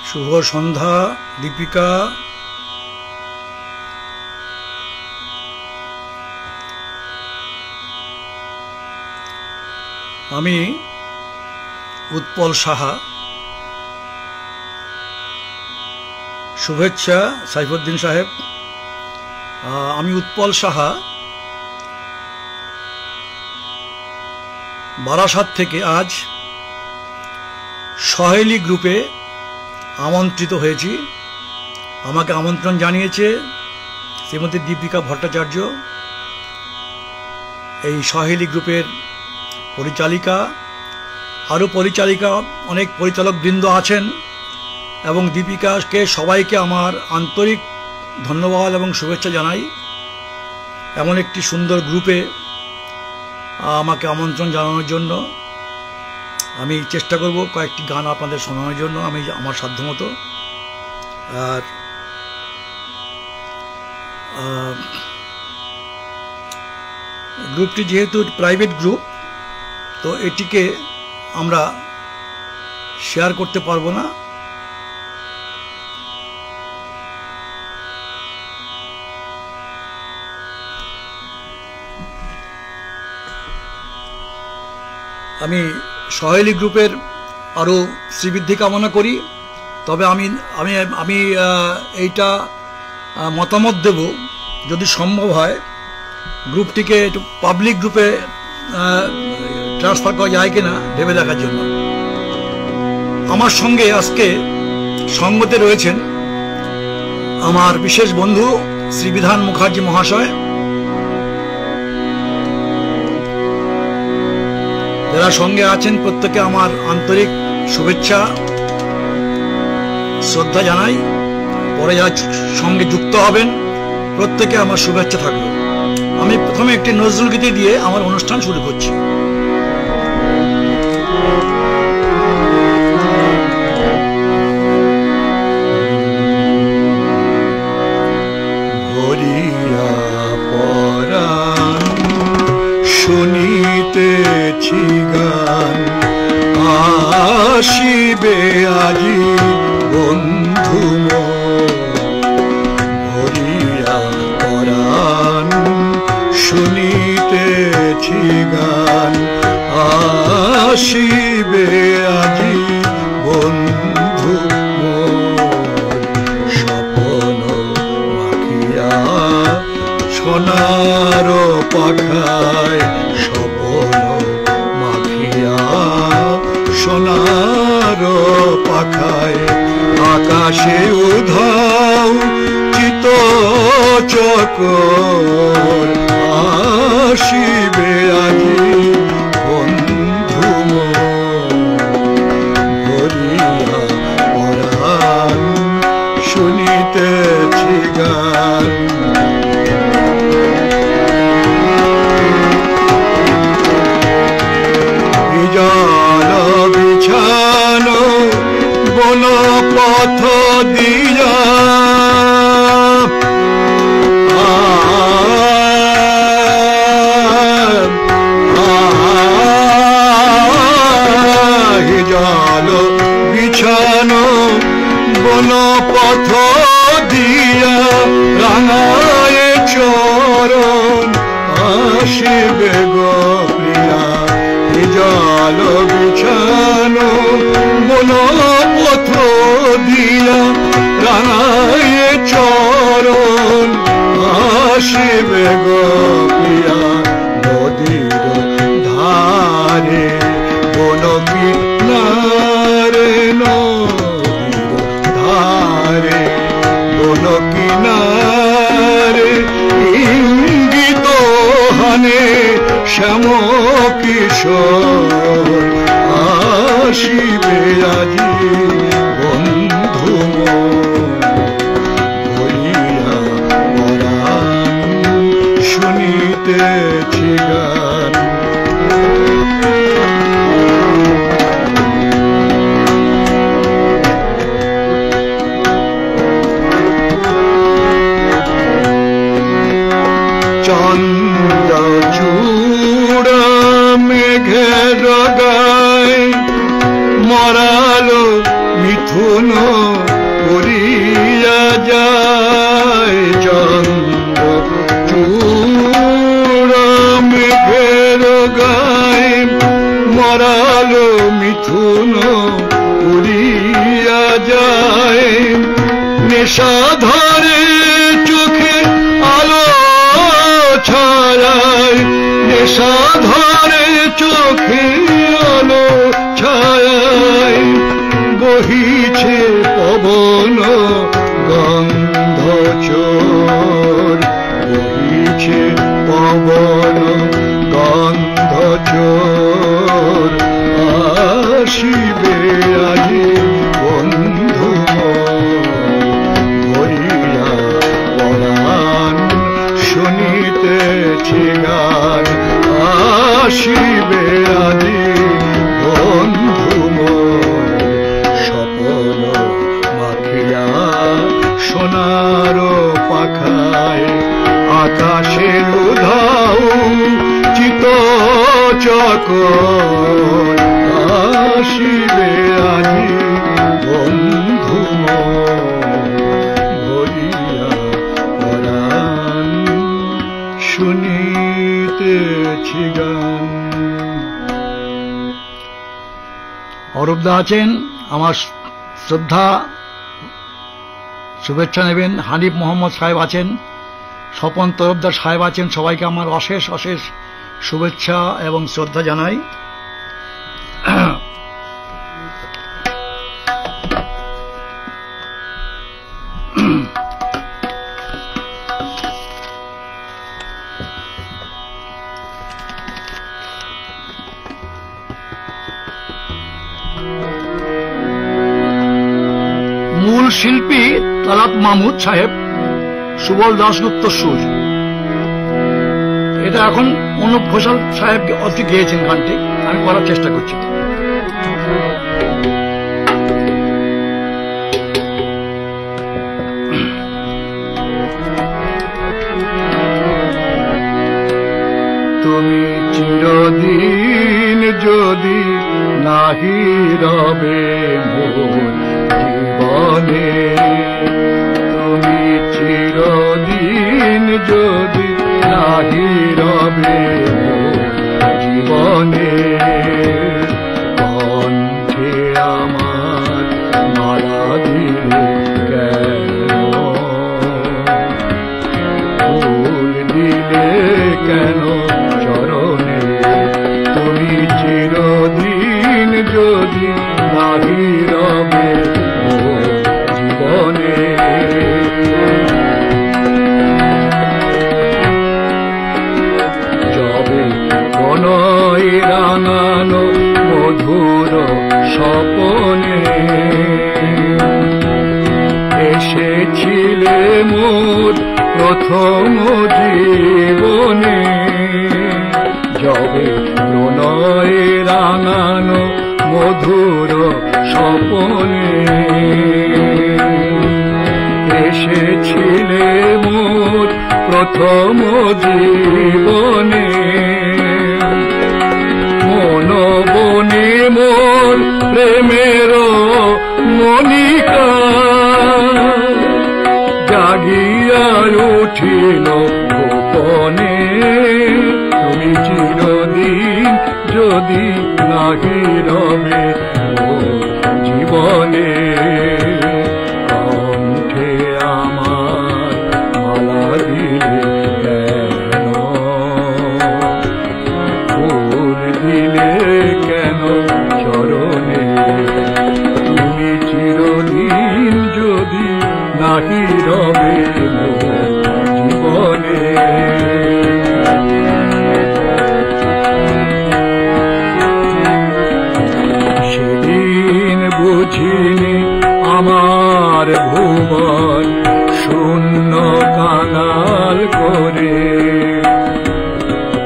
শুভ সন্ধ্যা দীপিকা। আমি উৎপল সাহা। শুভেচ্ছা সাইফুদ্দিন সাহেব। আমি উৎপল সাহা বারাসাত থেকে আজ সহেলি গ্রুপে আমন্ত্রিত হয়েছি। আমাকে আমন্ত্রণ জানিয়েছে শ্রীমতী দীপিকা ভট্টাচার্য, এই সহেলি গ্রুপের পরিচালিকা। আরও পরিচালিকা অনেক পরিচালক বৃন্দ আছেন এবং দীপিকাকে সবাইকে আমার আন্তরিক ধন্যবাদ এবং শুভেচ্ছা জানাই। এমন একটি সুন্দর গ্রুপে আমাকে আমন্ত্রণ জানানোর জন্য আমি চেষ্টা করব কয়েকটি গান আপনাদের শোনানোর জন্য আমি আমার সাধ্যমতো। আর গ্রুপটি যেহেতু প্রাইভেট গ্রুপ, তো এটিকে আমরা শেয়ার করতে পারবো না। আমি সহেলি গ্রুপের আরও শ্রীবৃদ্ধি কামনা করি। তবে আমি আমি আমি এইটা মতামত দেব, যদি সম্ভব হয় গ্রুপটিকে একটু পাবলিক গ্রুপে ট্রান্সফার করা যায় কিনা ভেবে দেখার জন্য। আমার সঙ্গে আজকে সঙ্গতে রয়েছেন আমার বিশেষ বন্ধু শ্রী বিধান মুখার্জি মহাশয়। যারা সঙ্গে আছেন প্রত্যেকে আমার আন্তরিক শুভেচ্ছা শ্রদ্ধা জানাই। পরে যারা সঙ্গে যুক্ত হবেন প্রত্যেকে আমার শুভেচ্ছা থাকলো। আমি প্রথমে একটি নজরুল গীতি দিয়ে আমার অনুষ্ঠান শুরু করছি। ভরিয়া পরাণ শুনিতেছি গান, আসিবে আজি বন্ধু মোর। ভরিয়া পরাণ শুনিতেছি গান, আসিবে আজি বন্ধু মোর। স্বপ্ন মাখিয়া সোনার পাখায়, স্বপ্ন মাখিয়া সোনার পাখায়। আকাশে উধাও চিত চকর, আসিবে আজি বন্ধু মোর। ভরিয়া পরাণ শুনিতেছি গান। বিজল বিছানো বন পথ দিয়া, জল বিছানো বন পথ দিয়া, রাঙায় চরণ আসিবে গো প্রিয়া। জল বিছানো বন পথ দিয়া, রাঙায় চরণ আসিবে গো প্রিয়া। নদীর কোন কিনারে ইঙ্গিত হানে শ্যাম কিশোর আসিবে আজি বন্ধু ভরিয়া পরাণ শুনিতেছি গান। চন্দ্রচূড়া মেঘের গায় মরালো মিথুন উড়িয়া যায়। চন্দ্রচূড়া মেঘের গায় মরালো মিথুন উড়িয়া যায়। নেশাধরে চোখে আলো ছায়ায়, নেশাধরে চোখে আলো ছায়ায় বহিছে পবন গন্ধ চোর, বহিছে পবন গন্ধ চোর আসিবে আজি বন্ধু ভরিয়া পরাণ শুনিতেছি গান। আসিবে আজি বন্ধু স্বপন মাখিয়া সোনার পাখায় আকাশের উধাও চিত চকর আসিবে আজি বন্ধু ভরিয়া পরাণ শুনিতেছি গান। অরূপদা আছেন, আমার শ্রদ্ধা শুভেচ্ছা নেবেন। হানিফ মোহাম্মদ সাহেব আছেন, স্বপন তরফদার সাহেব আছেন। সবাইকে আমার অশেষ অশেষ শুভেচ্ছা এবং শ্রদ্ধা জানাই। মূল শিল্পী তালাত মাহমুদ সাহেব, সুবল দাশগুপ্ত সুর। এটা এখন অনুপ ঘোষাল সাহেব অতি গেয়েছেন গানটি, আমি করার চেষ্টা করছি। তুমি চিরদিন যদি নাহি রবে মোর জীবনে, তুমি চিরদিন যদি নাহি রবে মোর জীবনে, কণ্ঠে আমার মালা দিলে কেন, ফুল দিলে কেন চরণে, তুমি চিরদিন যদি নাহি রবে মোর জীবনে। যবে বনয় রাঙানো মধুর স্বপনে এসেছিলে মোর প্রথম জীবনে, যবে প্রণয়ে রাঙানো মধুর স্বপনে এসেছিলে মোর প্রথম জীবনে, মন বনে মোর প্রেমের মনিকা জাগিয়া উঠিল গোপনে, তুমি চিরদিন যদি নাহি রবে মোর জীবনে, কণ্ঠে আমার মালা দিলে কেন, ফুল দিলে কেন চরণে, তুমি চিরদিন যদি নাহি রবে জীবনে। সেদিন বুঝিনি আমার ভুবন শূন্য কাঙাল করে,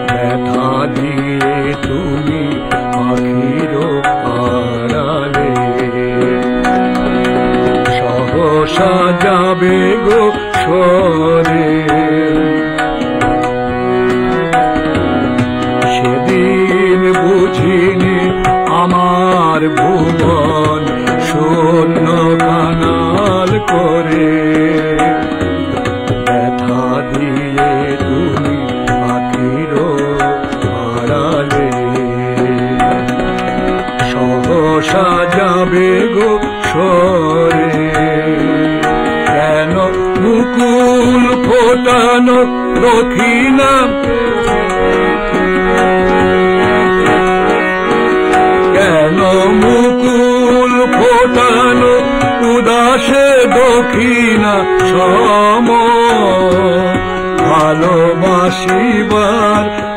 ব্যথা দিয়ে তুমি আখির আড়ালে সহসা যাবে গো সরে। সেদিন বুঝিনি আমার ভুবন শূন্য কাঙাল করে, ব্যথা দিয়ে তুমি আখির আড়ালে সহসা যাবে গো সরে। কেন মুকুল ফোটানো দক্ষিণা, কেন মুকুল ফোটানো উদাসে দক্ষিণা সম, ভালোবাসিবার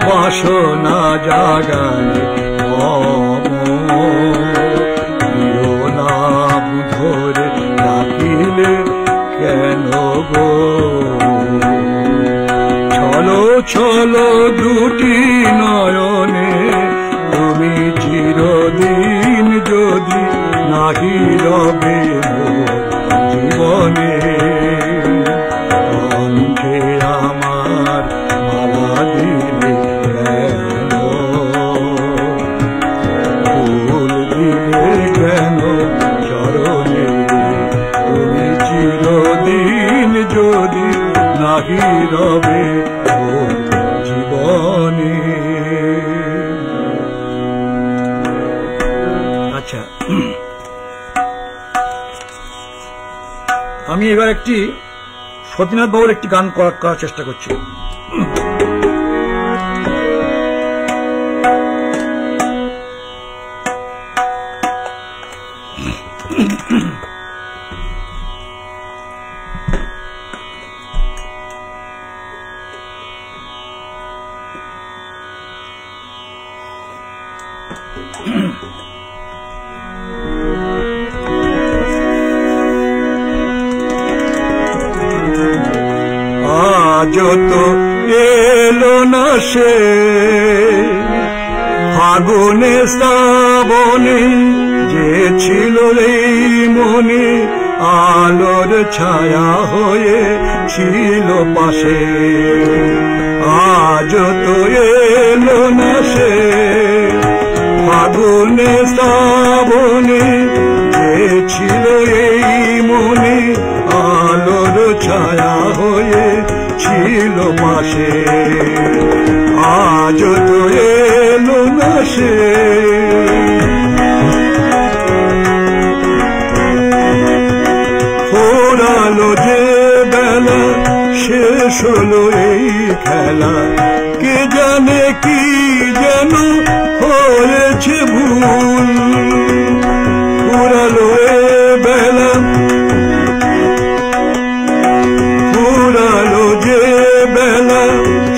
বাসনা জাগালে নাম ধরে ডাকিলে কেন গো। চলো চলো দুটি নয়নে তুমি চিরদিন যদি নাহি রবে জীবনে। কণ্ঠে আমার মালা দিলে কেন, ফুল দিলে কেন চরণে, তুমি চিরদিন যদি নাহি রবে জীবনে। আচ্ছা, আমি এবার একটি সতীনাথ বাবুর একটি গান করার চেষ্টা করছি। আজ তো এলো না সে ফাগুনে শ্রাবণে, যে ছিল এই মনে আলোর ছায়া হয়ে ছিল পাশে। আজ তো এলো না সে ফাগুনে শ্রাবণে, যে ছিল এই মনে আলোর ছায়া হয়ে ছিল পাশে। আজ তো এলো না সে ফোরালো যে বেলা, শেষ হলো এই খেলা। কে জানে কি যেন হয়েছে ভুল, ফুরালো এ বেলা, ফুরালো যে বেলা,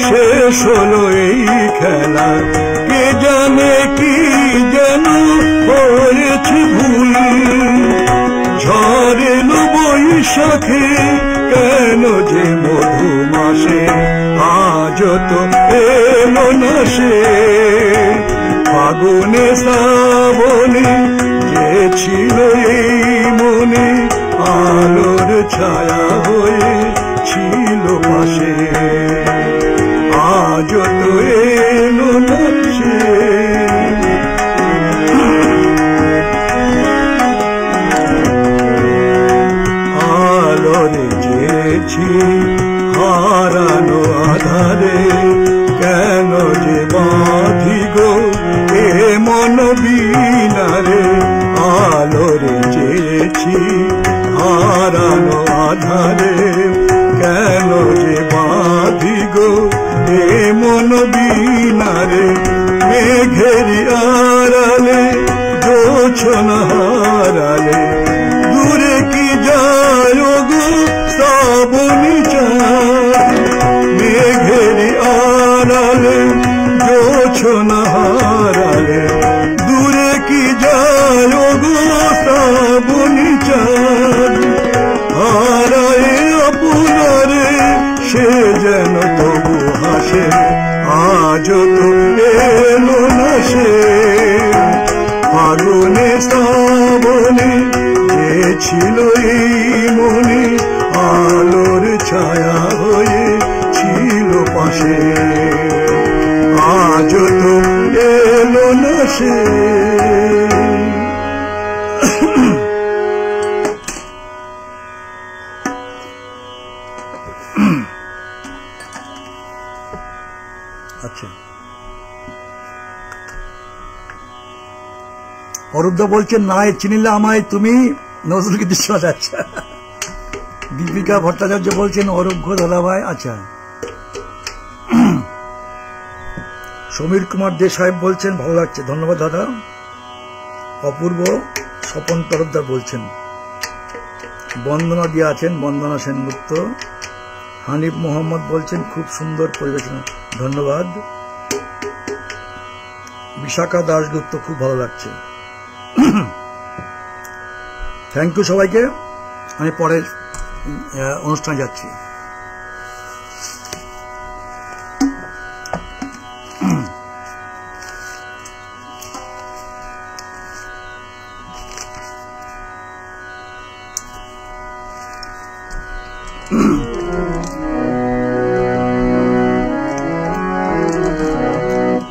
শেষ হলো এই খেলা। কে জানে কি যেন হয়েছে ভুল, ঝড় এলো বৈশাখে কেন যে মধু মাসে। আজ তো এলো না সে ফাগুনে শ্রাবণে, যে ছিল এই মনে আলোর ছায়া হয়ে ছিল পাশে। আজ তো এলো না সে আলোরে যেছি হারানো আধারে, কেন যে বাঁধি গো এ মন বিনারে। আলোরে যেছি হারানো আধারে, কেন যে বাঁধি গো এ মন বিনারে। মেঘেরি আড়ালে জোছনা হারালে, দূরে কি যায় গো শ্রাবণ শ্রাবণী চাঁদ মেঘেরি আড়ালে জোছনা হারালে দূরে কি যায় গো শ্রাবণী চাঁদ হারায় আপনারে সে যেন তবু হাসে আজ তো এলো না সে ফাগুনে শ্রাবণে যে ছিল এই মনে আলোর ছায়া হয়ে ছিল পাশে আজ তো এলো না সে আচ্ছা অরূপদা বলছেন না চিনিলে আমায় তুমি নজরুল গীতি শোনা যাচ্ছে দীপিকা ভট্টাচার্য বলছেন অরূপ ঘোষ দাদাভাই আচ্ছা সমীর কুমার দে সাহেব বলছেন ভালো লাগছে ধন্যবাদ দাদা অপূর্ব স্বপন তরফদার বলছেন বন্দনা দিয়ে আছেন বন্দনা সেনগুপ্ত হানিফ মোহাম্মদ বলছেন খুব সুন্দর পরিবেশনা ধন্যবাদ বিশাখা দাশগুপ্ত খুব ভালো লাগছে থ্যাংক ইউ সবাইকে আমি পরের অনুষ্ঠানে যাচ্ছি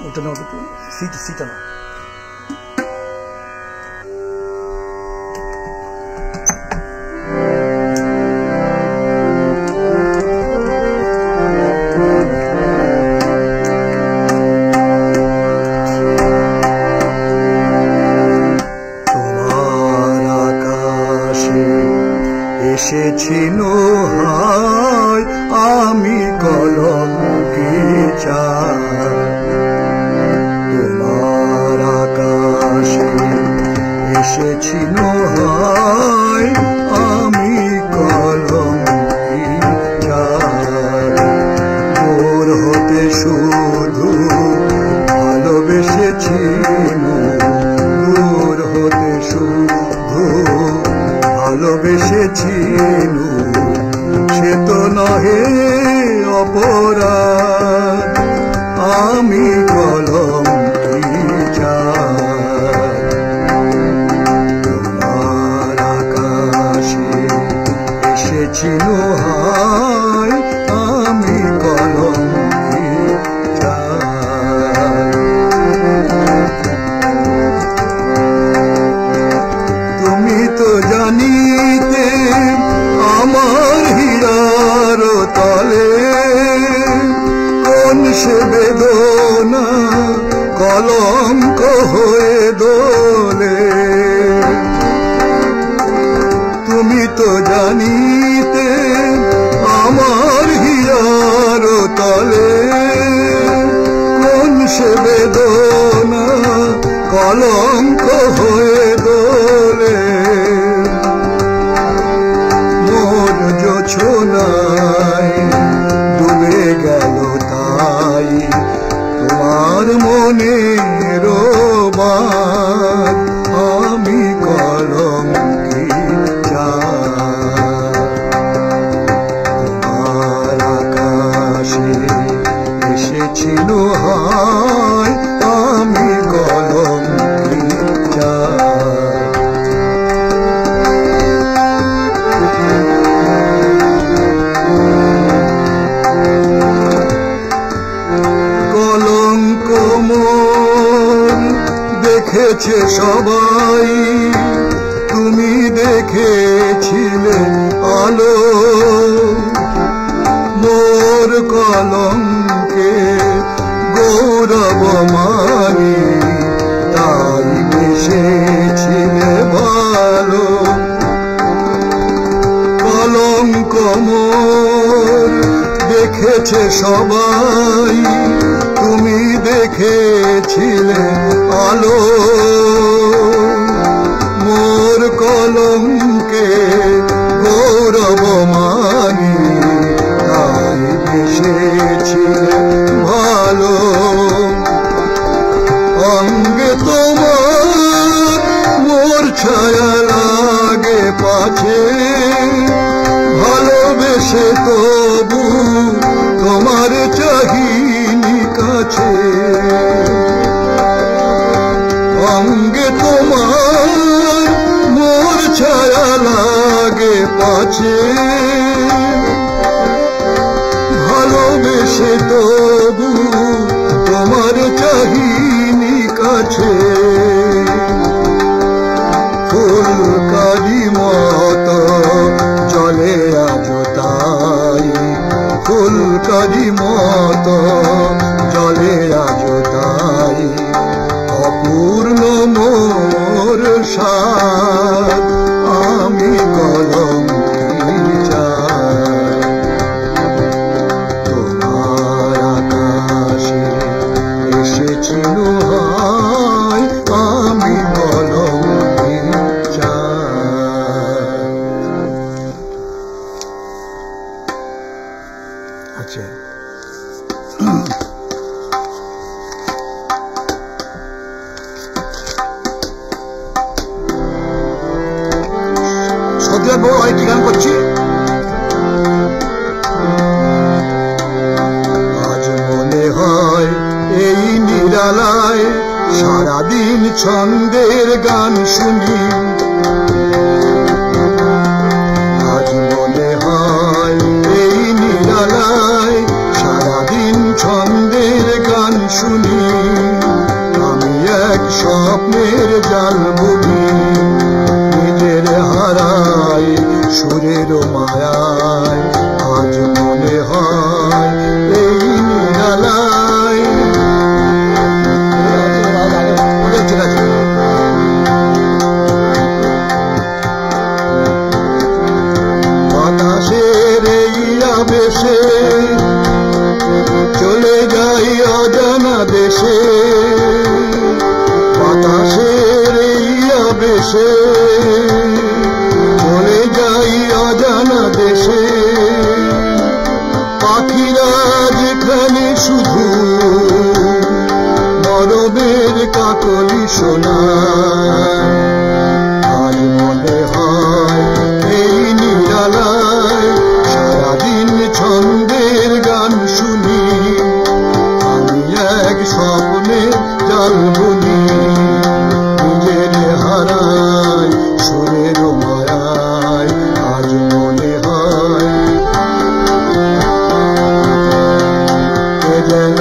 ওটা না সিটা না এসেছিল হায় আমি কলঙ্কি চাই তোমার আকাশে এসেছিল হায় আমি কলঙ্কি চাই দূর হতে শুধু ভালোবেসেছিল দূর হতে শুধু ভালোবেসেছিল সে তো নহে অপরাধ আমি কলঙ্কি চাই তোমার আকাশে এসেছিল হায় আমি কলঙ্কি চাই তুমি তো জানিতে আমার হীরার তলে কোন সে বেদনা কলঙ্ক হয়ে দোলে তুমি তো জানিতে আমার হীরার তলে কোন সে বেদনা কলঙ্ক হয়ে দোলে মোর জোছনায় ডুবে গেল তাই তোমার মনের বাঁধ আমি কলঙ্কি চাই তোমার আকাশে এসেছিল হায় আমি কলঙ্কি চাই কলঙ্ক মোর দেখেছে সবাই তুমি দেখেছিলে আলো মোর কলঙ্কে গৌরব মানি তাই বেসেছিলে ভালো কলঙ্ক মোর দেখেছে সবাই তুমি দেখেছিলে আলো মোর কলঙ্কে গৌরব মানি ভালোবেসে তবু তোমার চাহিনি কাছে, অঙ্গে তোমার মোর ছায়া লাগে পাছে, ভালোবেসে তবু তোমার চাহিনি কাছে, ফুলকারি মতো জলে আজ তাই, ফুলকারি মতো জলে আজ তাই, অপূর্ণ মোর সাথ আমি কলঙ্কি চাই, তোমার আকাশে এসেছিল হায় আমি কলঙ্কি চাই। আচ্ছা, সত্যি বড় আরেকটি গান করছি। আজ মনে হয় এই নিরালায় সারাদিন ছন্দের গান শুনি, আজ মনে হয় এই নিরালায় সারাদিন ছন্দের গান শুনি, আমি এক স্বপ্নের জাল বুনি, নিজের হারাই সুরের মায়ায়, আজ মনে হয় এই নিরালায়। ঠিক আছে, বাতাসের এই আবেশে চলে যাই অজানা দেশে, বাতাসের এই আবেশে চলে যাই অজানা দেশে, পাখিরা যেখানে শুধু মরমের কাকলি শোনায়, আজ মনে হয় এই নিরালায় সারাদিন ছন্দের গান শুনি, আমি এক স্বপ্নের জাল বুনি, নিজের হারাই সুরের মায়ায়, আজ মনে হয় কে যেন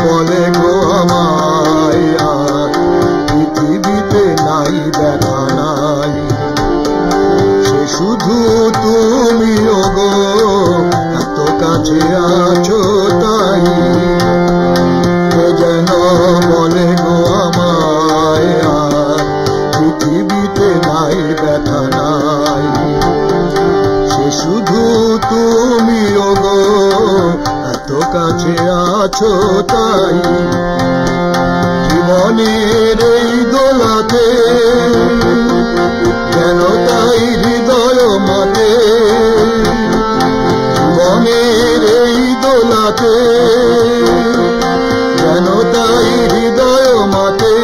বলে গো আমায় আর পৃথিবীতে নাই ব্যথা নাই, সে শুধু তুমি ওগো এত কাছে আছো তাই, কে যেন বলে গো আমায় আর পৃথিবীতে নাই ব্যথা নাই, সে শুধু তুমি ওগো এত কাছে আছো তাই, জীবনের এই দোলাতে যেন তাই হৃদয় মাতে, জীবনের এই দোলাতে যেন তাই হৃদয় মাতে,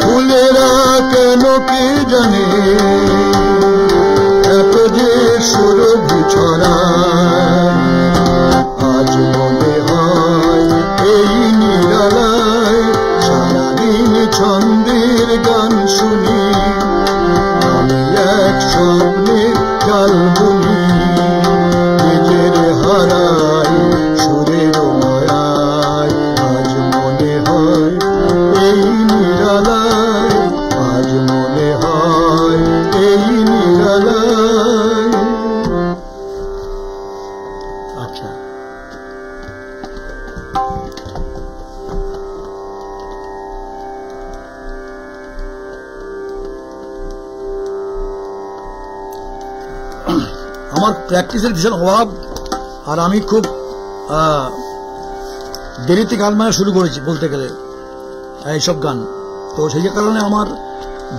ফুলেরা কেন কে জানে এত যে সুরভি ছড়ায়, আজ মনে হয় এই নিরালায় সারাদিন ছন্দের গান শুনি, আমি এক স্বপ্নের জাল বুনি, নিজের হারাই সুরের মায়ায়, আজ মনে হয় এই নিরালায়, আজ মনে হয় এই নিরালায়। আচ্ছা, আমার প্র্যাকটিসের ভীষণ অভাব, আর আমি খুব দেরিতে গান বাজনা শুরু করেছি বলতে গেলে এইসব গান, তো সেই কারণে আমার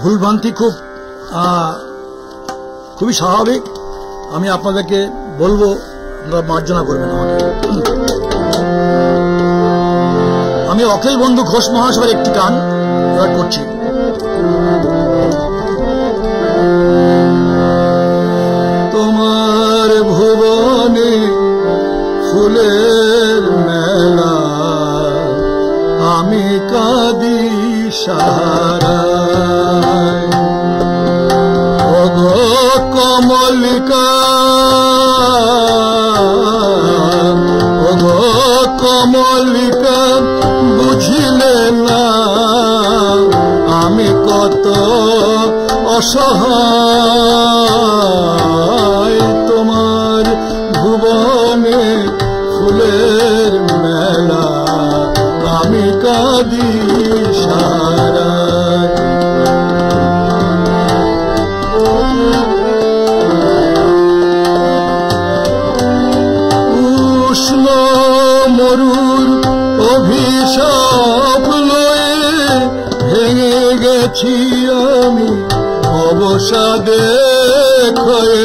ভুলভ্রান্তি খুবই স্বাভাবিক। আমি আপনাদেরকে বলবো আপনারা মার্জনা করবেন আমাকে। আমি অখিল বন্ধু ঘোষ মহাশয়ের একটি গান এবার করছি। তোমার ভুবনে ফুলের মেলা, আমি কাঁদি সারায়। ওগো কমলিকা, ওগো কমলিকা, বুঝিলে না আমি কত অসহায়। তোমার ভুবনে ফুলের মেলা, আমি কাঁদি সারায়। উষ্ণ মরুর অভিশাপ লয়ে ভেঙে গেছি আমি অবসাদে ক্ষয়ে।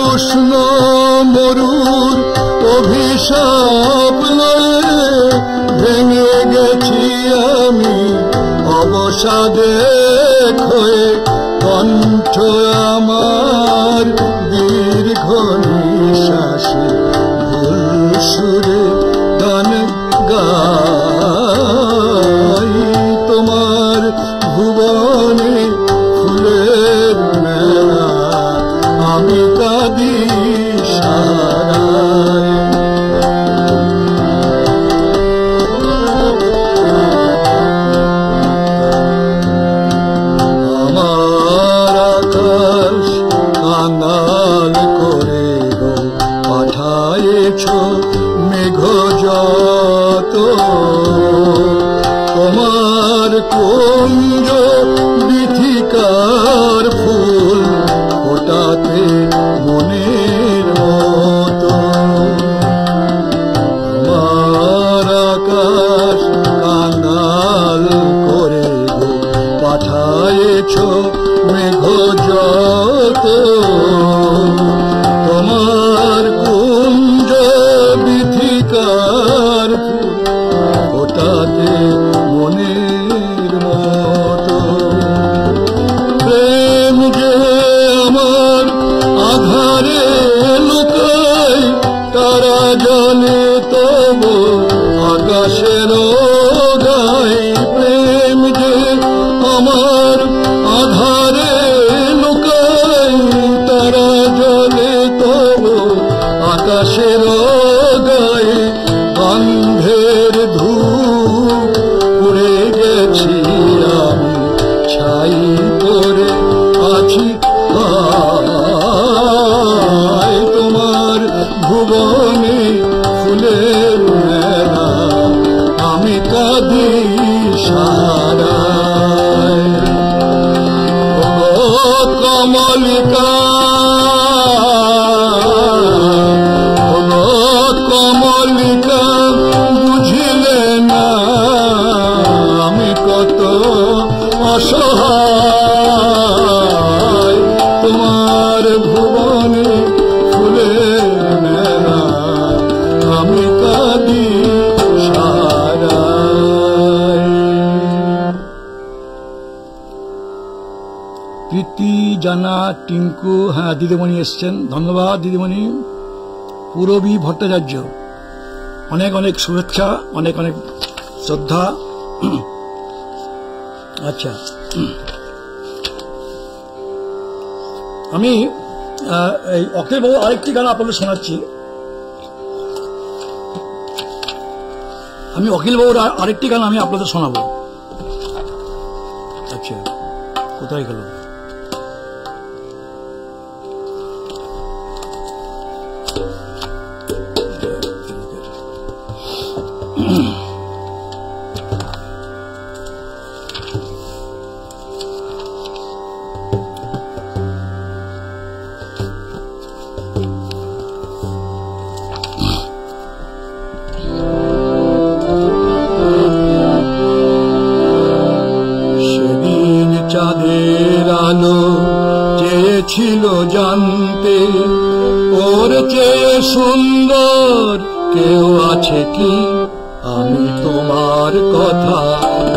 উষ্ণ মরুর অভিশাপ লয়ে ভেঙে গেছি আমি অবসাদে ক্ষয়ে। কণ্ঠ আমার দীর্ঘ নিঃশ্বাসে ভুল সুরে গান গাই। তোমার ভুবনে ফুলের মেলা, আমি কাঁদি সারায়। আমার আকাশ কাঙাল করে গো পাঠায়েছ মেঘ যত। তোমার কুঞ্জ বিথিকার ফুল ফোটাতে মনের মতো। আমার আকাশ কাঙাল করে গো পাঠায়েছ মেঘ যত। তোমার কুঞ্জ বিথিকার ফুল ফোটাতে মনের মতো। প্রেম যে আমার আধারে লুকায়, তারা জানে তব আকাশের গায়। প্রেম যে আমার আধারে লুকায়, তারা জানে তব আকাশের গায়। গন্ধের ধূপ পুড়ে গেছি আমি, ছাই করে আছি আয়। তোমার ভুবনে ফুলের মেলা, আমি কাঁদি সারায়। ও কমলিকা, ও কমলিকা, বুঝিলে না আমি কত অসহায়। তোমার ভুবনে ফুলের মেলা, আমি কাঁদি সারায়। প্রীতি, জানা, টিঙ্কু, হ্যাঁ দিদিমণি এসছেন, ধন্যবাদ দিদিমণি। পূরবী ভট্টাচার্য, অনেক অনেক শুভেচ্ছা, অনেক অনেক শ্রদ্ধা। আচ্ছা, আমি এই অখিল বাবু আরেকটি গান আপনাদের শোনাচ্ছি। আমি অখিল বাবুর আরেকটি গান আমি আপনাদের শোনাবো। আচ্ছা, কোথায় গেল? চাঁদের আলো চেয়েছিল জানতে, ওর চেয়ে সুন্দর কেউ আছে কি? আমি তোমার কথা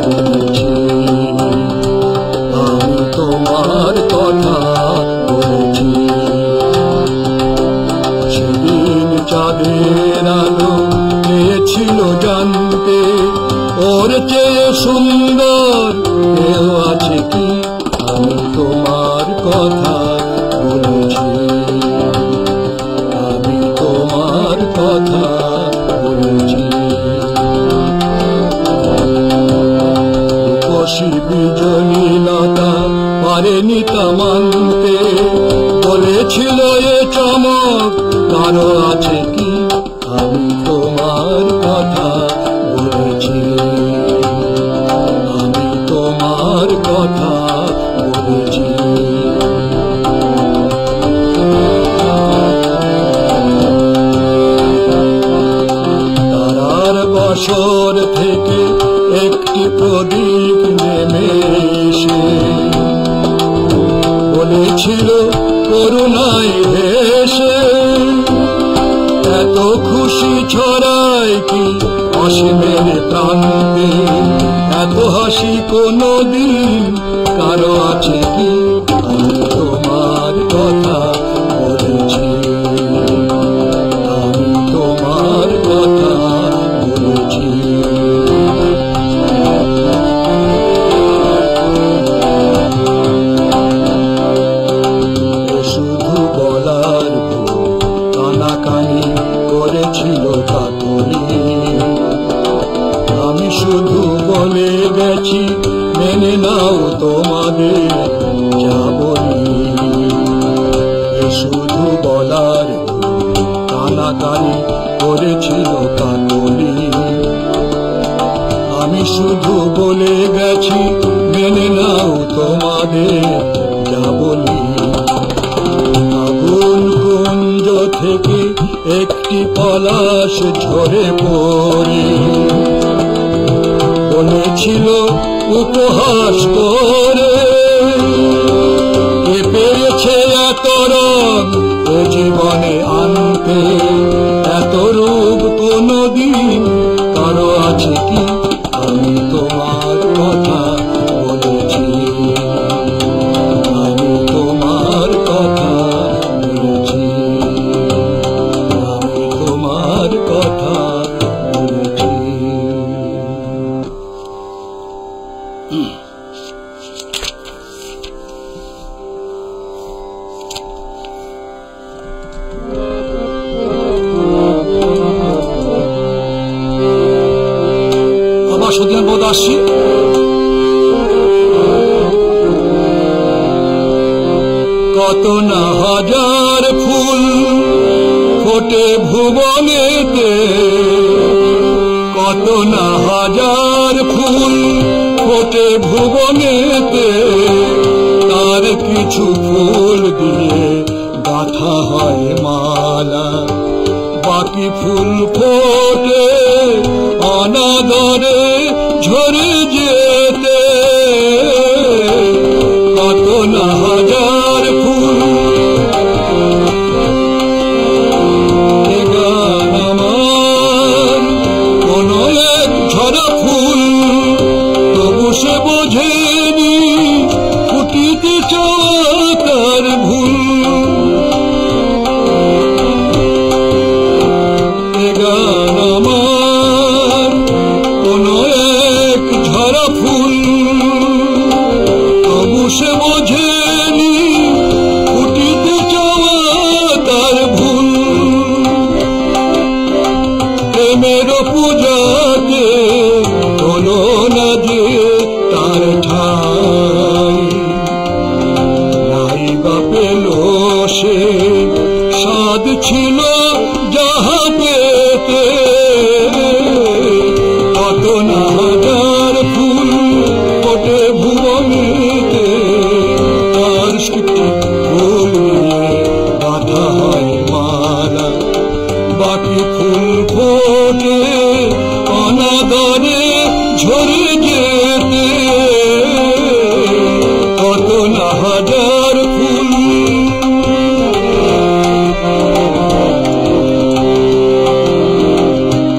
বলেছি, আমি তোমার কথা বলেছি। চাঁদের আলো চেয়েছিল জানতে ওর চেয়ে সুন্দর কেউ আছে কি আমি তোমার কথা বলেছি আমি তোমার কথা বলেছি রূপসী বিজলীলতা পারেনি তা মানতে বলেছিল এ চমক কারো আছে কি আমি তোমার কথা বলেছি আমি তোমার কথা বলেছি তারার বছর থেকে একটি প্রদীপ নেমে এসে বলেছিল করুণায় হেসে এত খুশি ছড়ায় কি অসীমের প্রান্তে এত হাসি কোনদিন কারো আছে কি আমি তোমার কথা বলেছি আমি তোমার কথা বলেছি শুধু বলার কানাকানি করেছিল কাকুরি আমি শুধু বলে গেছি মেনে নাও তোমাদের যা বলি শুধু বলার কানাকানি করেছিল কাকুরি আমি শুধু বলে গেছি মেনে নাও তোমাদের যা বলি আগুন কুঞ্জ থেকে একটি পলাশ ঝরে পড়ে বলেছিল উপহাস করে কে পেয়েছে এত রং এ জীবনে আনতে এত রূপ কোনদিন কারো আছে কি আমি তোমার কথা বলেছি আমি তোমার কথা বলেছি আমি তোমার কথা বলেছি আবার সতীনাথ বোধ আসছি কত না হাজার ফুল ফোটে ভুবনেতে কত না হাজার ফুল ফোটে ভুবনেতে তার কিছু ফুল দিয়ে গাঁথা হয় মালা বাকি ফুল ফোটে অনাদরে ঝরে যেতে কত না হাজার ফুল এ গান আমার কোন এক ঝরা ফুল তবু সে বোঝেনি ফুটিতে চাওয়া তার ভুল এ গান আমার কোন এক ঝরা ফুল তবু সে বোঝেনি ফুটিতে চাওয়া তার ভুল প্রেমের পূজাতে হলো না যে তার ঠাই নাই বা পেল সে স্বাদ ছিল যাহা পেতে কত না হাজার ফুল ফোটে ভুবনেতে তার স্মৃতি ফুল নিয়ে গাঁথা হয় মালা বাকি ফুল ফোটে অনাদরে ঝরে যেতে কত না হাজার ফুল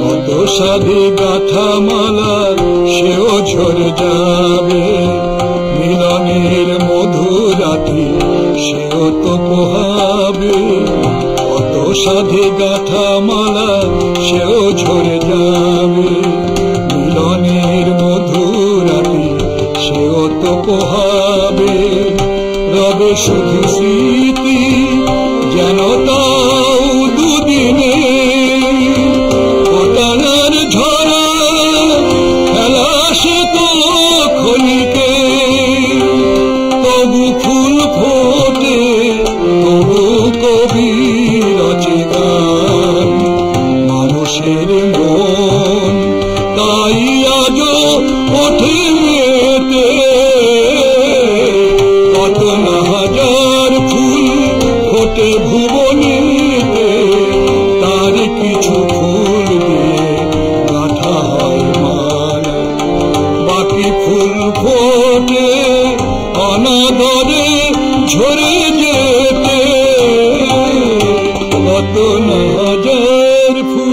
কত সাধে গাঁথা মালা সেও ঝরে যাবে মিলনের মধুরাতে সেও তো পোহাবে কত অবসাদে গাঁথা মালা সেও ঝরে যাবে, মিলনের মধুরাতে সেও তো পোহাবে। রবে শুধু স্মৃতি যেন তাও দুদিনে, ওতানার ঝরা খেলা সে তো ক্ষণিকে। তবু ফুল ফোটে, তবু কবি রচে গান, মানুষের মন তাই আজ ওঠে মেতে। কত না হাজার ফুল ফোটে ভুবনেতে, তার কিছু ফুল দিয়ে গাঁথা হয় মালা। বাকি ফুল ফোটে অনাদরে ঝরে যেতে, কত না হাজার ফুল।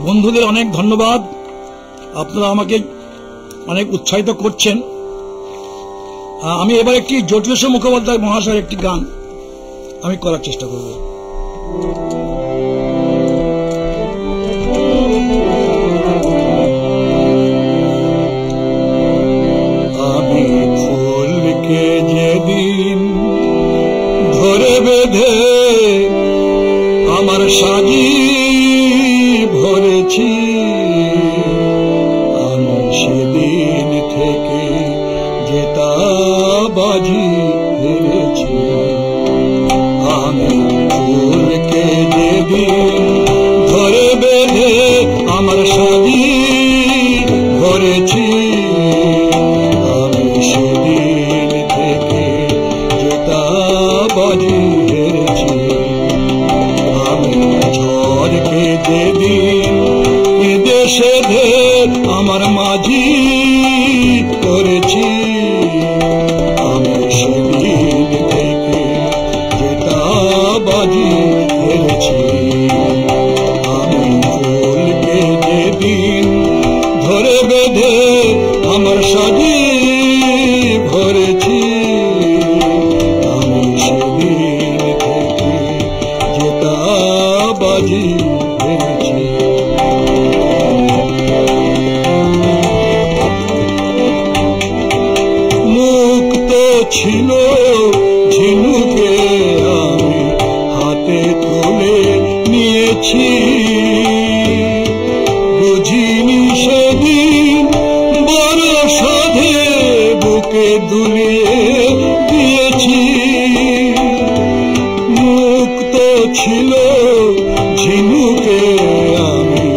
বন্ধুদের অনেক ধন্যবাদ, আপনারা আমাকে অনেক উৎসাহিত করছেন। আমি এবার একটি জটিলেশ্বর মুখোপাধ্যায় মহাশয়ের একটি গান আমি করার চেষ্টা করব। আমি ফুলকে যেদিন ধরে বেঁধে আমার সাজি ভরেছি, আমি সেদিন থেকে যেটা বাজি হেরেছি। আমি ফুলকে যেদিন ধরে বেঁধে আমার সাজি ভরেছি, আমি সেদিন থেকে যেটা বাজি হেরেছি। আমি ঝড়কে যেদিন দেশে ধে আমার মাঝি করেছি, আমি সেদিন থেকে যেটা বাজি হেরেছি। আমি ফুলকে যেদিন ধরে বেঁধে আমার সাজি ভরেছি, আমি সেদিন থেকে যেটা বাজি হেরেছি। মুক্ত ছিল ঝিনুকে আমি হাতে তুলে নিয়েছি, বুঝিনি সেদিন বড় সাধে বুকে দুলিয়ে দিয়েছি। মুক্ত ছিল ঝিনুকে আমি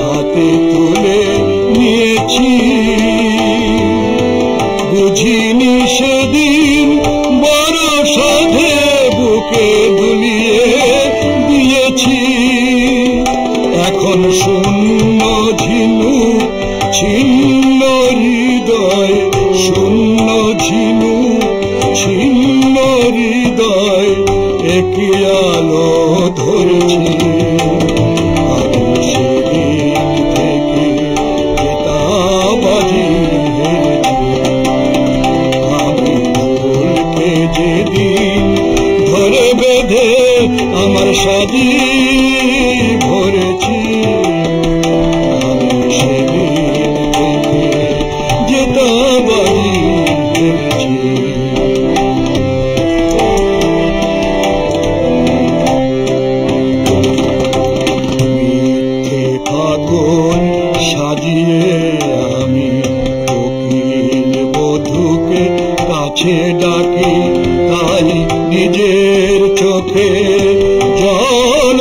হাতে তুলে নিয়েছি, বুঝিনি সেদিন বড় সাধে বুকে দুলিয়ে দিয়েছি। এখন শূন্য ঝিনুক ছিন্ন হৃদয়, শূন্য ঝিনুক ছিন্ন হৃদয়, একই আলো ধরেছি। আমি সেদিন থেকে যেটা বাজি হেরেছি। আমি ফুলকে যেদিন ধরে বেঁধে আমার সাজি ভরেছি, আমি সেদিন থেকে যেটা বাজি হেরেছি। মিথ্যে ফাগুন সাজিয়ে আমি কোকিল বধূকে কাছে ডাকি, তাই নিজের চোখে জল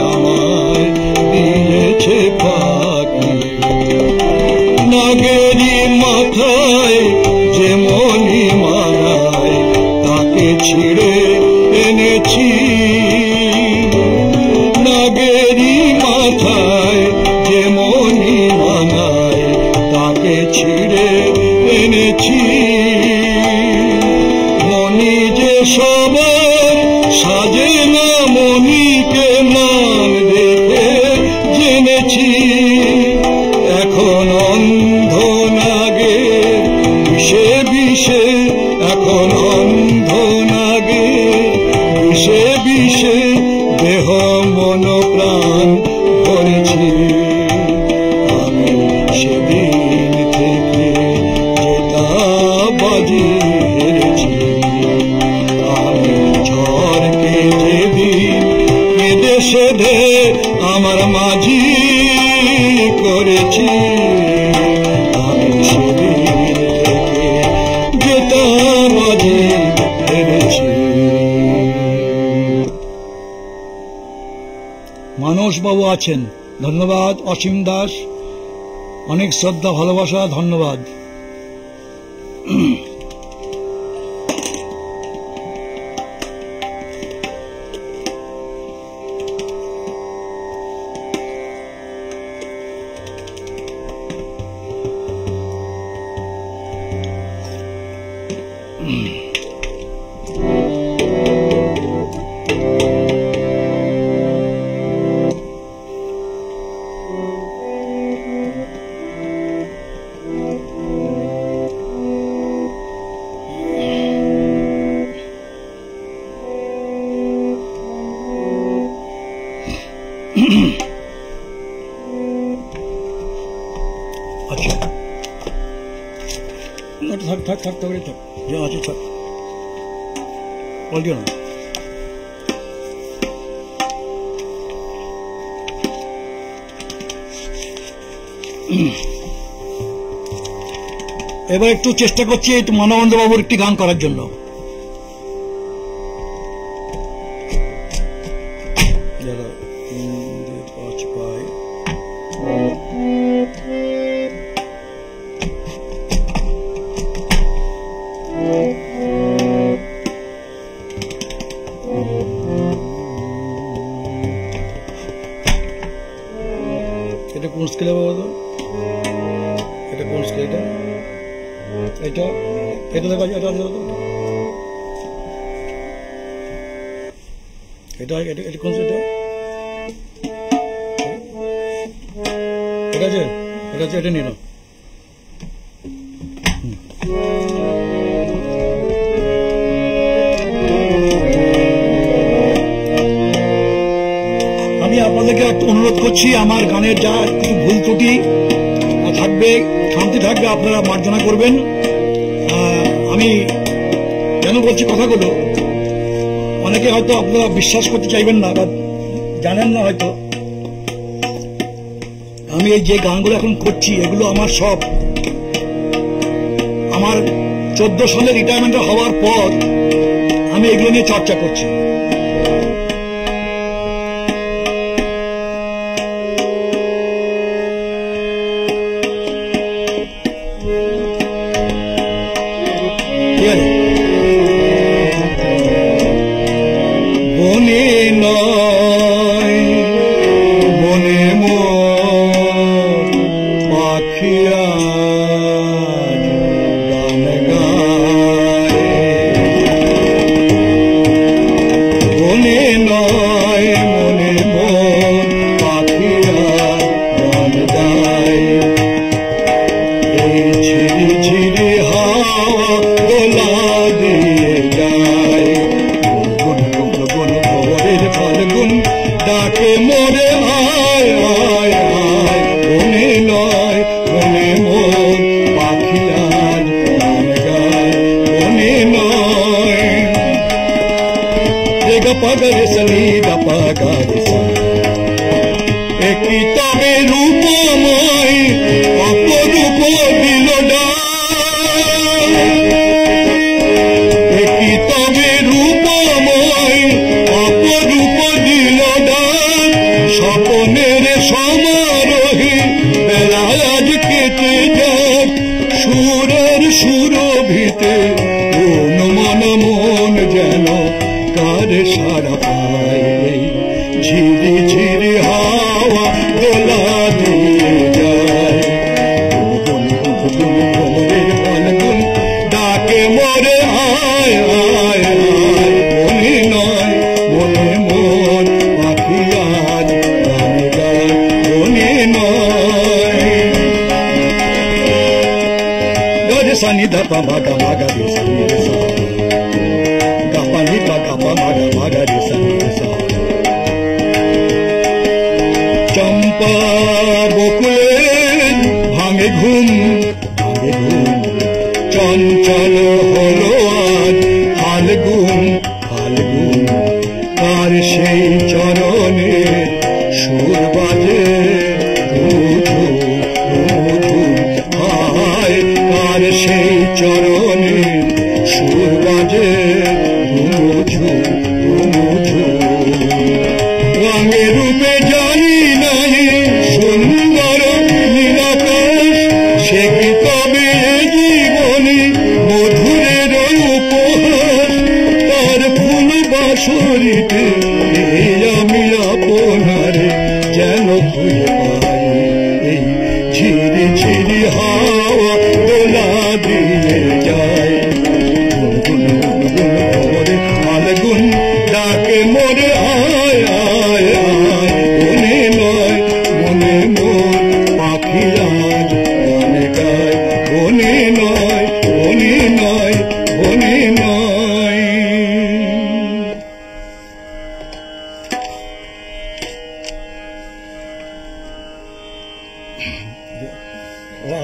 আমায় দিয়েছে ফাঁকি। নাগেরি মাথায় যে মনি মানায় তাকে ছিঁড়ে এনেছি। নাগেরি মাথায় যে মনি মানায় তাকে ছিঁড়ে এনেছি। মনি যে সবার সাজে না, মনিকে মান দেখে জেনেছি। এখন অন্ধ নাগে বিষে বিষে, এখন অন্ধ নাগে বিষে বিষে দেহ মন প্রাণ করেছি। আমি সেদিন থেকে যেটা বাজি হেরেছি। আমি ঝড়কে যেদিন কেঁদে সেধে আমার মাঝি করেছি। আমি সেদিন থেকে যেটা বাজি হেরেছি। মানসবাবু আছেন, ধন্যবাদ। অসীম দাস, অনেক শ্রদ্ধা ভালোবাসা, ধন্যবাদ। আচ্ছা, থাক থাক থাক থাক থাক, যা আছে থাক, বলছো না। এবার একটু চেষ্টা করছি একটু মানবানন্দ বাবুর একটি গান করার জন্য। এটা কোন স্কেলে বাবা? তো এটা কোন স্কেল? এটা এটা এটা দেখো, এটা এটা এটা এটা কোন? এটা এটা আছে, এটা আছে, এটা নিয়ে নাও। আমি আপনাদেরকে একটু অনুরোধ করছি, আমার গানের যা কিছু ভুল ত্রুটি থাকবে, খামতি থাকবে, আপনারা মার্জনা করবেন। আমি কেন বলছি কথাগুলো, অনেকে হয়তো আপনারা বিশ্বাস করতে চাইবেন না বা জানেন না হয়তো। আমি এই যে গানগুলো এখন করছি এগুলো আমার সব আমার 14 সালে রিটায়ারমেন্ট হওয়ার পর আমি এগুলো নিয়ে চর্চা করছি। ঠিক আছে? বনে নয় বনে মোর পাখিয়া গান গায়। বনে নয় মনে মোর পাখিয়া গান গায়। এই ঝিরি ঝিরি হাওয়া দোলা দিয়ে যায়। গুন গুন গুন ভোরের ফাল্গুন ডাকে মোরে আয় আয় আয়। বনে নয় বনে মোর পাখি আজ গান গায়। বনে নয় রে গা পা গা রে সা নি গা পা গা রে সা। একই তবে রূপময় অপরূপ দিল ডাক। একই তবে রূপময় অপরূপ দিল ডাক। স্বপনের সমারোহে বেলা আজ কেটে যাক, সুরের সুরভিতে কোন মন মন যেন কার সারা পায়। ঝিরি ঝিরি হাওয়া দোলা দিয়ে যায়, গুন গুন গুন গুন রে ফাল্গুন ডাকে মোরে আয় আয় আয়। মনে নয় মনে মন পাখি আজ গান গায়, মনে নয়। গরে সানি ধাপা মাগা মাগা রে সানি রে সা, গাপা নি পা গাপা মাগা মাগা রে সানি রে সা। চম্পা বকুলের ভাঙে ঘুম ভাঙে ঘুম, চঞ্চল হলো আজ ফাল্গুন ফাল্গুন। কার সেই চরণে সুর বাজে ধুধু ধুধু, হায় কার সেই চরণে সুর বাজে ধুধু ধুধু। রঙে রূপে জানি নাই সুন্দর নীলাকাশ, সে কি তবে জীবনে মধুরের উপহাস। তার ফুল বাসরিতে আমি আপনারে যেন খুঁজে পাই। এই ঝিরি ঝিরি হাওয়া দোলা দিয়ে যায়, গুন গুন গুন গুন ভরে ফাল্গুন ডাকে মোরে আয় আয় আয়। মনে নয় মনে মন পাখি আজ গান গায়, মনে নয় মনে নয় মনে নয়।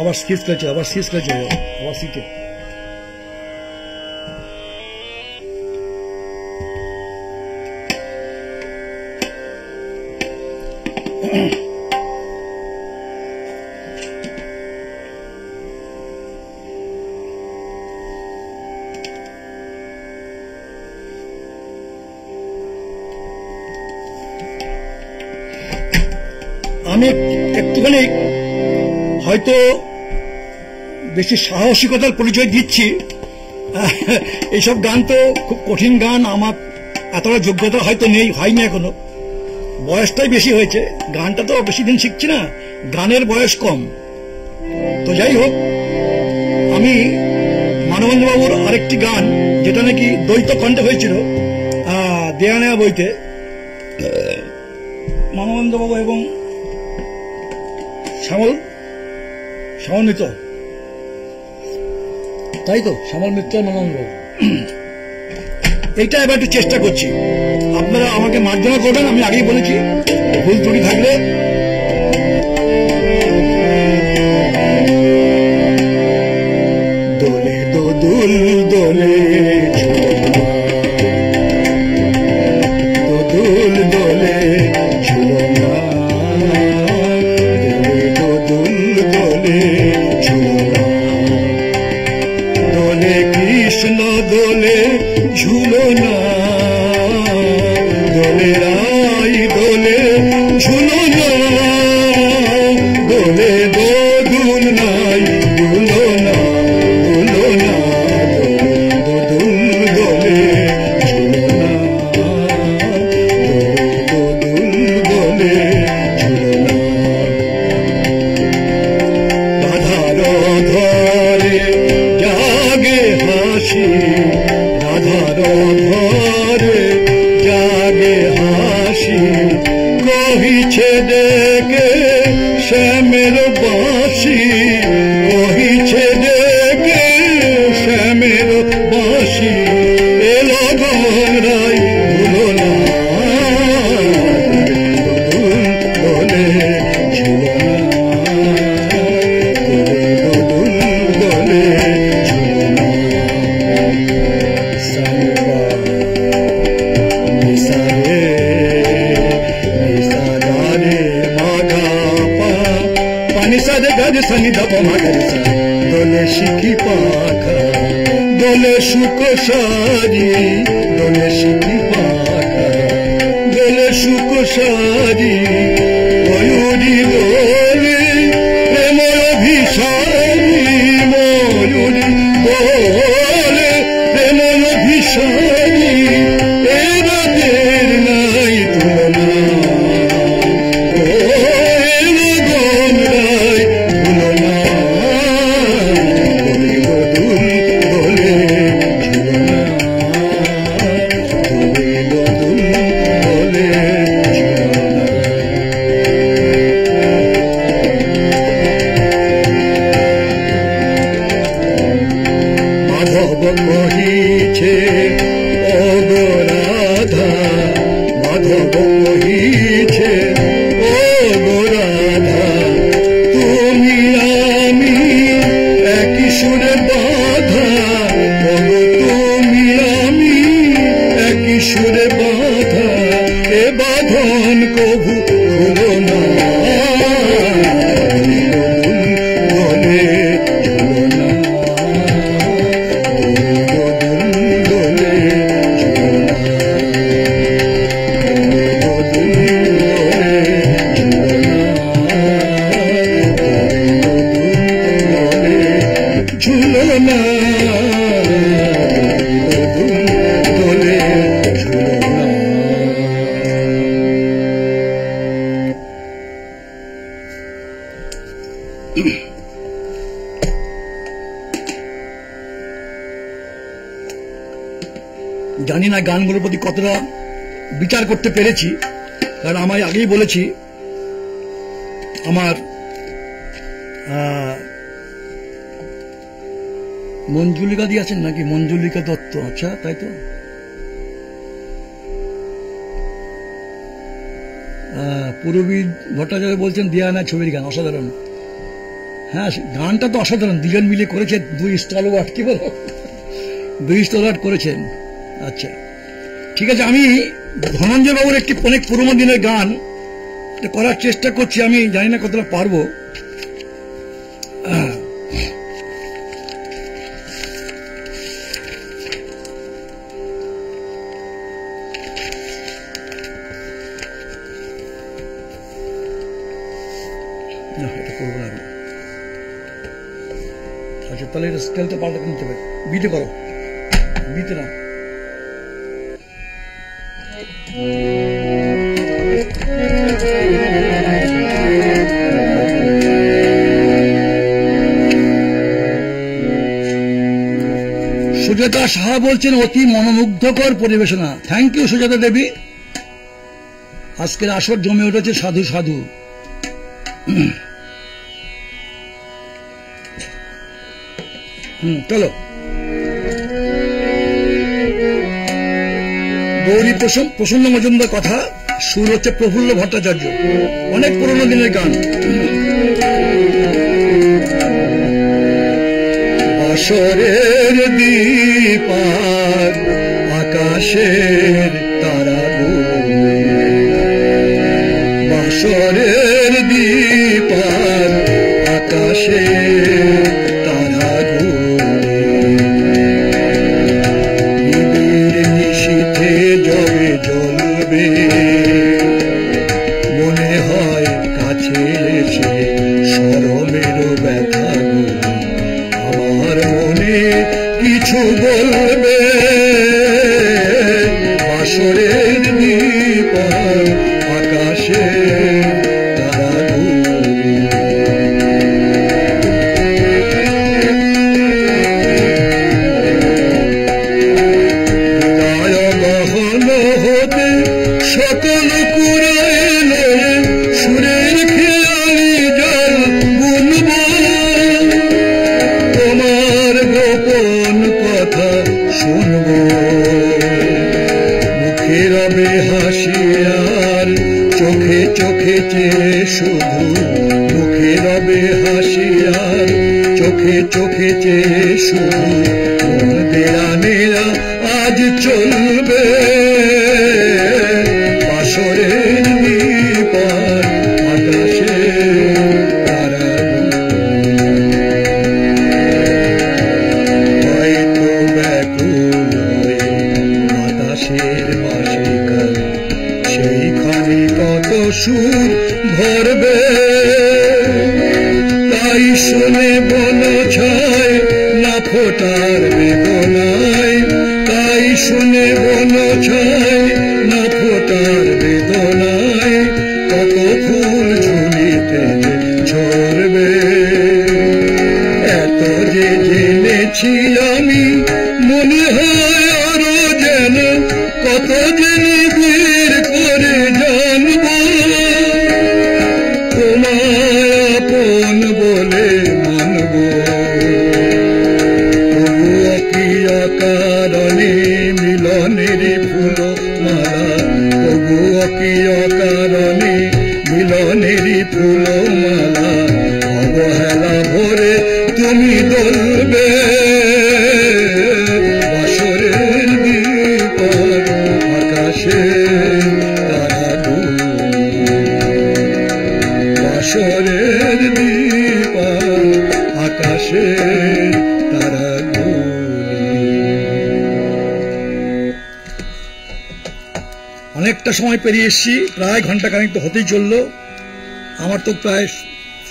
আবার স্কিপ করেছে, আবার শেষ করেছে, আবার সিটে। আমি একটুখানি হয়তো বেশি সাহসিকতার পরিচয় দিচ্ছি। এইসব গান তো খুব কঠিন গান, আমার এতটা যোগ্যতা হয়তো নেই, হয়নি এখনো, বয়সটাই বেশি হয়েছে। গানটা তো বেশি দিন শিখছি না, গানের বয়স কম। তো যাই হোক, আমি মানবেন্দ্র বাবুর আরেকটি গান, যেটা নাকি দ্বৈত কণ্ঠে হয়েছিল দেয়া নেয়া বইতে, মানবেন্দ্র বাবু এবং শ্যামল মিত্র, তাই তো, শ্যামল মিত্র মানবেন্দ্র বাবু। এইটা এবার একটু চেষ্টা করছি, আপনারা আমাকে মার্জনা করবেন, আমি আগেই বলেছি, ভুল ত্রুটি থাকলে। দোলে দোদুল দোলে দোদুল দোলে ঝুলনা, দোলে দোদুল দোলে ঝুলনা। দোলে কৃষ্ণ দোলে ঝুলনা, দোলে রাই দোলে ঝুলনা। দোলে দোদুল নাই দুলনা দুলনা, দোদুল দোলে ঝুলনা, দোদুল দোলে ঝুলনা। রাধার ধরে জাগে হাসি, রাধার ধরে জাগে হাসি। কহিছে ডেকে শ্যামের বাঁশি, কহিছে ডেকে শ্যামের বাঁশি। এলো গঙ্গাই ভুলো না, দোলে ঝুলনা, দোলে দোলে ঝুলনা। সাইবা নিসারে নিসারে মাগা পা, পানি সাদে গাজ সানি দাপা মাগারিসা। দোলে শিখি পাখা, দোলে সুখ সারি, দোলে শিখি পাখা, দোলে সুখ সাজি ময়ূরী দোলে প্রেম অভিসারি ময়ূরী দোলে প্রেম অভিসারি এ রাতের নাই তুলনা বহিছে অগরাধা মাধব বহিছে অগরাধা তুমি আমি একই সুরে বাধা তুমি আমি একই সুরে বাধা এ বাঁধন কভু হলো না জানি না গানগুলোর প্রতি কতটা বিচার করতে পেরেছি, কারণ আমি আগেই বলেছি আমার মঞ্জুলিকা দিয়ে আছেন নাকি, মঞ্জুলিকা দত্ত, আচ্ছা তাই তো, পূরবী ভট্টাচার্য বলছেন দিয়া না ছবির গান অসাধারণ। হ্যাঁ, গানটা তো অসাধারণ, দুজন মিলে করেছে, দুই স্টলওয়ার্ড, কি বলো, দুই স্টলওয়ার্ড করেছেন। আচ্ছা ঠিক আছে, আমি ধনঞ্জয় বাবুর একটি অনেক পুরোনো দিনের গান করার চেষ্টা করছি, আমি জানি না কতটা পারবো। না এটা করবো না, আচ্ছা তাহলে এটা স্কেলটা পাল্টাতে নিতে হবে, বিটে করো, বিতে না। সুজাতা সাহা বলছেন অতি মনোমুগ্ধকর পরিবেশনা। থ্যাংক ইউ সুজাতা দেবী, আজকের আসর জমে উঠেছে সাধু সাধু। চলো, গৌরী প্রসন্ন মজুমদার কথা, সুর হচ্ছে প্রফুল্ল ভট্টাচার্য, অনেক পুরোনো দিনের গান। বাসরের দীপার আকাশের তারা গুনে, বাসরের দীপার আকাশের তারা গুনে, নিবিড় নিশীথে জবে জ্বলবে, মনে হয় কাছে এসে শরমের ব্যথা আমার মনে কিছু বলবে, বাসরের দীপার আকাশে তারা হৃদয় গহন হতে সকল কুড়াইল, সুরের খেয়ালি জল বুনব, তোমার গোপন কথা শুনব, মুখে রবে হাসি আর চোখে চোখে চেয়ে শুধু, মুখে রবে হাসি আর চোখে চোখে চেয়ে শুধু, দেয়ানেরা আজ চলবে, বাসরের দীপার আকাশে তারা হয়তো ব্যাকুল হয়ে বাতাসের বাসিকা সেই সুর ভরবে। তাই শুনে বন ছায় না ফোটার বেদনায়, তাই শুনে বন ছায় না ফোটার বেদনায়, কত ফুল ঝুলিতে ঝরবে। এত যে জেনেছি আমি, মনে হয় আরো যেন কত যে নিবিড় করে জানব। তোমায় আপন বলে মানব, তবুও কি অকারণে মিলনের ফুল মালা, তবুও কি অকারণে মিলনের ফুল মালা, অবহেলা ভরে তুমি দলবে। বাসরের দীপক আকাশে তারাগুলো, বাসরের দীপক আকাশে তারাগুলো। অনেকটা সময় পেরিয়ে এসেছি, প্রায় ঘন্টাখানেক তো হতেই চললো। আমার তো প্রায়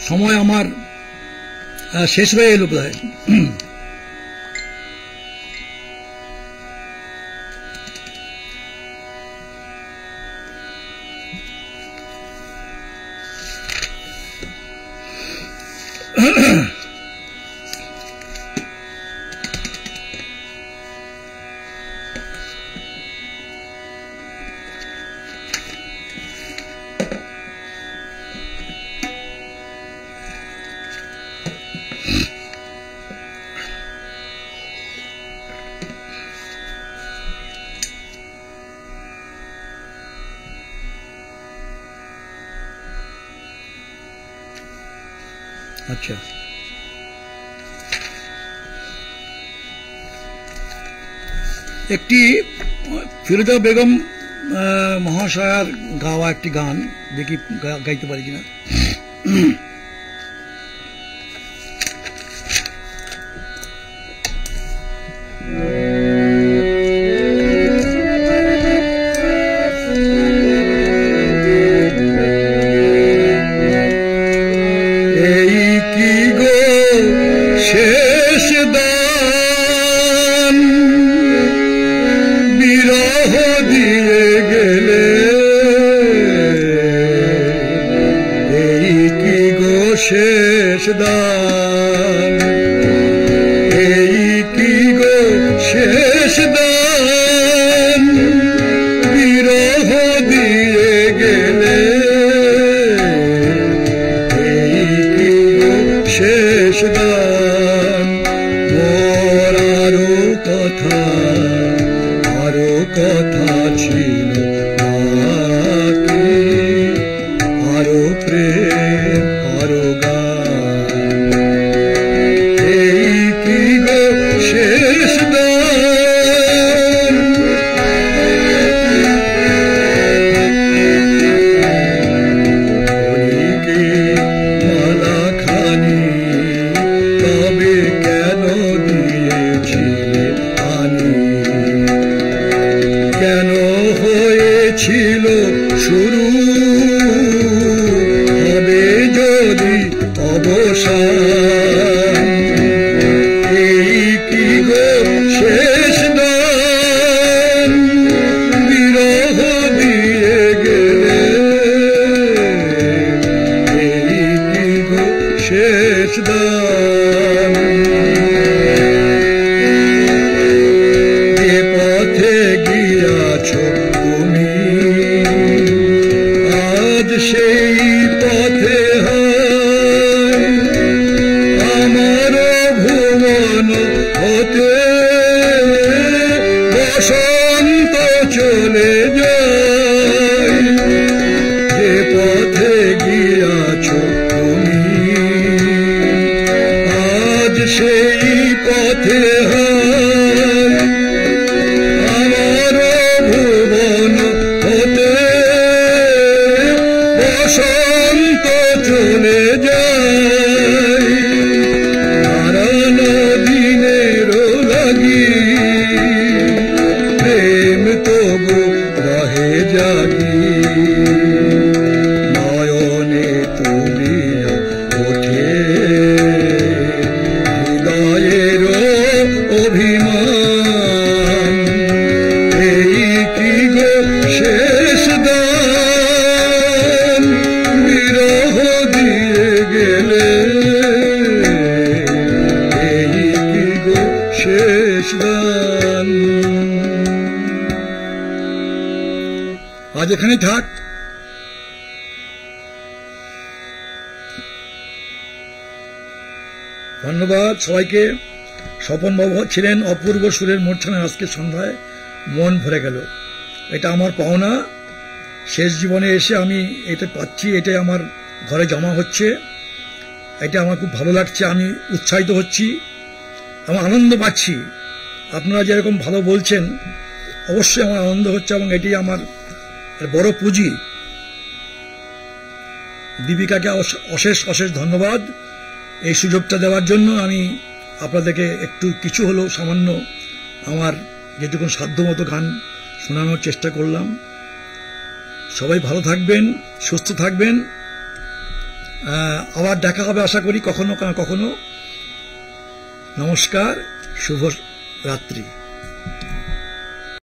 সময় আমার শেষ হয়ে এলো প্রায়। আচ্ছা, একটি ফিরোজা বেগম মহাশয়ার গাওয়া একটি গান, দেখি গাইতে পারি কিনা। শেষ দান, এই কি গো শেষ দান, বিরহ দিয়ে গেলে, এই কি গো শেষ দান। মোর আরো কথা ছিল বাকি, আরো প্রেম আরো গান, এই কি গো শেষ দান। কি মালা খানি তবে কেন দিয়েছিলে আনি, কেন হয়েছিল শুরু, হবে যদি অবসান, এই কি গো শেষ দান, বিরহ দিয়ে গেলে, এই কি গো শেষ দান। যে পথে গিয়াছ তুমি, আজ সেই পথে হয় আমার ভুবন হতে, বসন্ত চলে যায়। যে পথে গিয়াছ তুমি, আজ সেই পথে হয় আমার ভুবন হতে, বসন্ত চলে যায়। হারান দিনের লাগি প্রেম তবু রহে জাগি, আজ এখানেই থাক। ধন্যবাদ সবাইকে। স্বপন বাবু ছিলেন অপূর্ব সুরের মূর্ছনা। আজকে সন্ধ্যায় মন ভরে গেল। এটা আমার পাওনা। শেষ জীবনে এসে আমি এটা পাচ্ছি, এটাই আমার ঘরে জমা হচ্ছে। এটা আমার খুব ভালো লাগছে। আমি উৎসাহিত হচ্ছি, আমি আনন্দ পাচ্ছি। আপনারা যেরকম ভালো বলছেন, অবশ্যই আমার আনন্দ হচ্ছে এবং এটি আমার বড় পুঁজি। দীপিকাকে অশেষ অশেষ ধন্যবাদ এই সুযোগটা দেওয়ার জন্য। আমি আপনাদেরকে একটু কিছু হলেও সামান্য আমার যেটুকু সাধ্যমতো গান শোনানোর চেষ্টা করলাম। সবাই ভালো থাকবেন, সুস্থ থাকবেন। আবার দেখা হবে আশা করি কখনো কখনো। নমস্কার, শুভ রাত্রি।